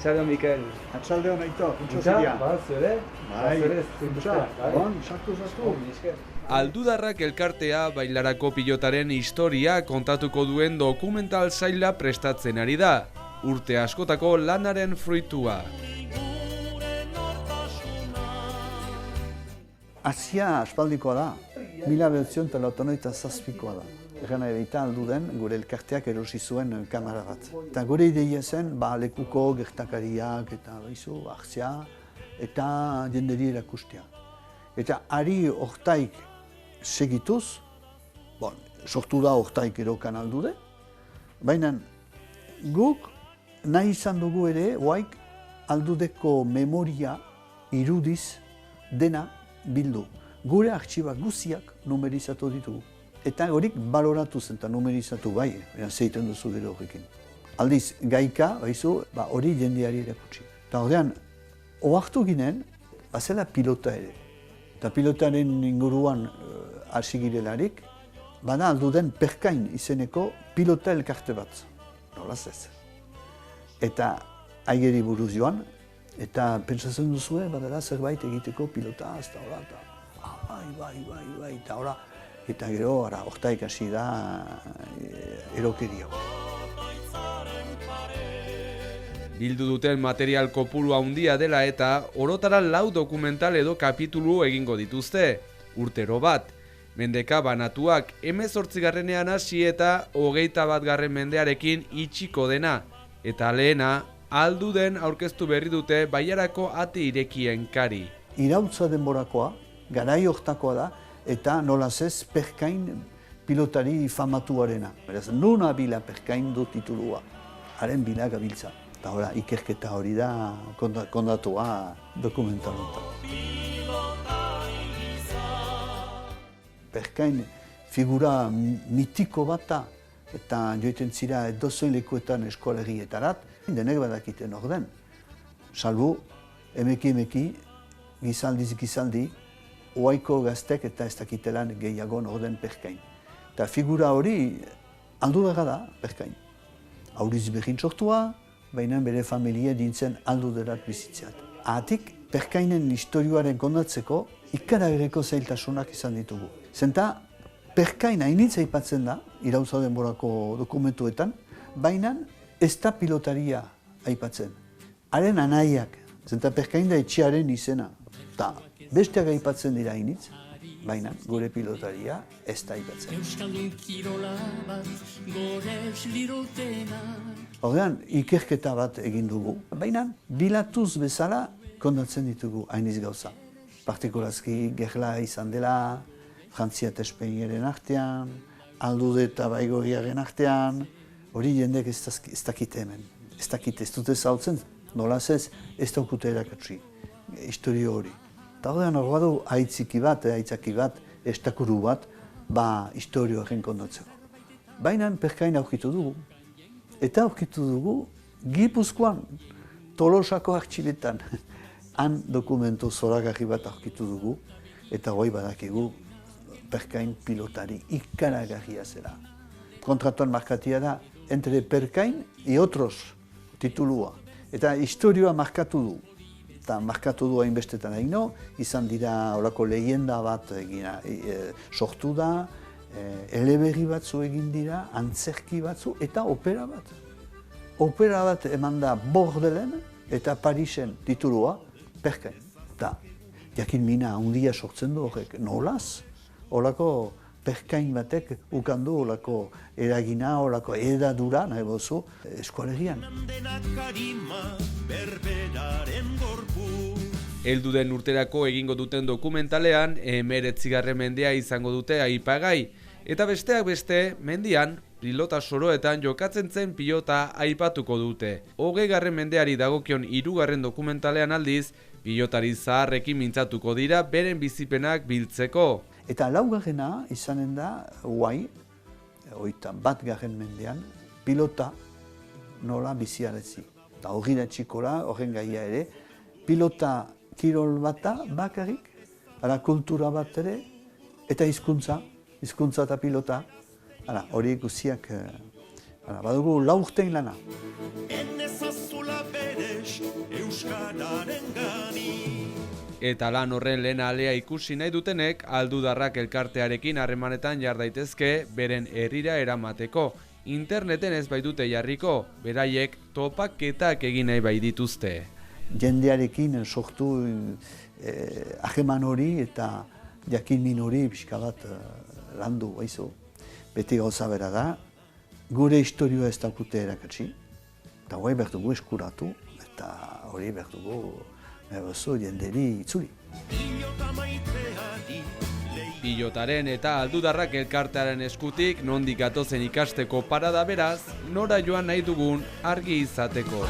Atxaldeon, Mikel. Atxaldeon Aitor, kuntxo ziria. Zure? Bai, kuntxa, bon, sartu. Aldudarrak elkartea bailarako pilotaren historia kontatuko duen dokumental zaila prestatzen ari da. Urte askotako lanaren fruitua. Azia aspaldikoa da, 1987koa da. Egan ereita alduden gure elkarteak erosi zuen kamera bat. Eta gure ideia zen, lekuko gertakariak eta ahzia eta jenderi erakustea. Eta ari hortaik segituz, sortu da hortaik erokan aldude, baina guk nahi izan dugu ere, oaik aldudeko memoria irudiz dena bildu. Gure artxibak guziak numerizatu ditugu. Eta horik baloratu zen eta numerizatu bai, zeiten duzu gero horrekin. Aldiz, gaika, hori jendeari erakutsi. Eta horrean, oartu ginen, bazela pilota ere. Eta pilotaren inguruan hasi girelarik, bada alduden Perkain izeneko pilota elkarte bat. Nolaz ez. Eta aigeri buruz joan, eta pentsatzen duzue, badala zerbait egiteko pilota, eta hola, bai, eta hola. Eta gero, hortaik hasi da erokeria. Bildu duten material kopuru handia dela eta orotara 4 dokumental edo kapitulu egingo dituzte. Urtero bat, mendeka banatuak 18garrenean hasi eta 21. mendearekin itxiko dena. Eta lehena, alduden aurkeztu berri dute Bailarako ate irekien kari. Irautza denborakoa, garai hortakoa da, eta nolaz ez Perkain pilotari famatuarena. Beraz, nuna bila Perkain du titulua, haren bila gabiltza. Eta hori, ikerketa hori da kondatua dokumentaluntan. Perkain figura mitiko bat da, eta joiten zira edozein lekuetan eskolegietarat, denek badakiten orden. Salbu, emeki, gizaldi, oaiko gaztek eta ez dakitelan gehiago orden Perkain. Eta figura hori aldudara da Perkain. Auriz behin sortua, baina bere familia dintzen alduderat bizitzeat. Ahatik, Perkainen historioaren kondatzeko ikaragerriko zailtasunak izan ditugu. Zenta, Perkain hainitza aipatzen da, irautza denborako dokumentuetan, baina ez da pilotaria aipatzen. Haren anaiak, zenta Perkain da etxearen izena. Ta, besteak aipatzen dira hainitz, baina gure pilotaria ez da aipatzen. Horrean, ikerketa bat egin dugu, baina bilatuz bezala kondatzen ditugu hainiz gauza. Partikulazki gerla izan dela, Frantzia eta Espainiaren artean, aldude eta baigorriaren artean, hori jendek ez dakite hemen. Ez dakite, ez dute zautzen, nolaz ez daukute erakatsi, historio hori. Eta horrean hor badu aitzaki bat, estakuru bat, historioaren kondatzeko. Baina Perkain aurkitu dugu. Eta aurkitu dugu Gipuzkoan, Tolosako artxiletan. Han dokumentu zoragarri bat aurkitu dugu, eta hori badakigu Perkain pilotari ikaragarria zera. Kontratuan markatia da, entre Perkain y otros titulua. Eta historioa markatu du. Eta markatu du hainbestetan haino, izan dira olako lehenda bat sortu da, eleberri batzu egin dira, antzerki batzu eta opera bat. Opera bat eman da Bordelen eta Parisen titulua Perkain. Eta jakin mina handia sortzen du horrek, nolaz? Olako Perkain batek ukandu olako eragina, olako edadura, nahi bozu, eskualegian. Helduden urterako egingo duten dokumentalean, 19. mendea izango dute aipagai. Eta besteak beste, mendian, pilota soroetan jokatzen zen pilota aipatuko dute. 20. mendeari dagokion 3. dokumentalean aldiz, pilotari zaharrekin mintzatuko dira beren bizipenak biltzeko. Eta 4. izanen da, guai, 21. mendean, pilota nola biziarezi. Eta hori da txikola, horren gaia ere, pilota kirol bata bakarrik, kultura bat ere, eta hizkuntza eta pilota, hori guziak, badugu 4 urtein lana. Eta lan horren lehen alea ikusi nahi dutenek, Aldudarrak elkartearekin harremanetan jar daitezke beren herrira eramateko. Interneten ez baitute jarriko, beraiek topaketak egin nahi bai dituzte. Jendearekin sortu hageman hori eta jakinmin hori pixka bat landu, baizu. Beti gauza bera da, gure historioa ez daukute erakatsi, eta hori behar dugu eskuratu, eta hori behar dugu jenderi itzuli. Pilotaren eta Aldudarrak elkartearen eskutik nondik gatozen ikasteko parada beraz, nora joan nahi dugun argi izateko.